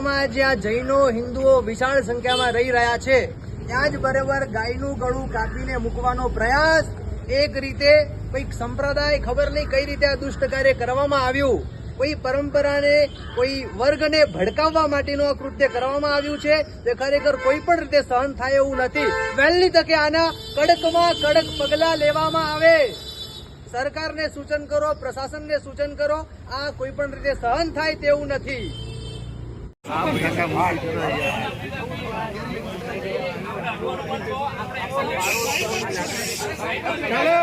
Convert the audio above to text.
ગુજરાતમાં જ્યાં જૈનો હિન્દુઓ વિશાળ સંખ્યામાં રહી રહ્યા છે ત્યાં જ બરાબર ગાયનું ગળું કાપીને મૂકવાનો પ્રયાસ, એક રીતે કોઈક સંપ્રદાય, ખબર નહીં કઈ રીતે આ દુષ્ટ કાર્ય કરવામાં આવ્યું, કોઈ પરંપરાને, કોઈ વર્ગને ભડકાવવા માટેનું આ કૃત્ય કરવામાં આવ્યું છે તે ખરેખર કોઈ પણ રીતે સહન થાય એવું નથી. વહેલી તકે આના કડકમાં કડક પગલાં લેવામાં આવે. સરકારને સૂચન કરો, પ્રશાસનને સૂચન કરો, આ કોઈ પણ રીતે સહન થાય તેવું નથી. ચાલો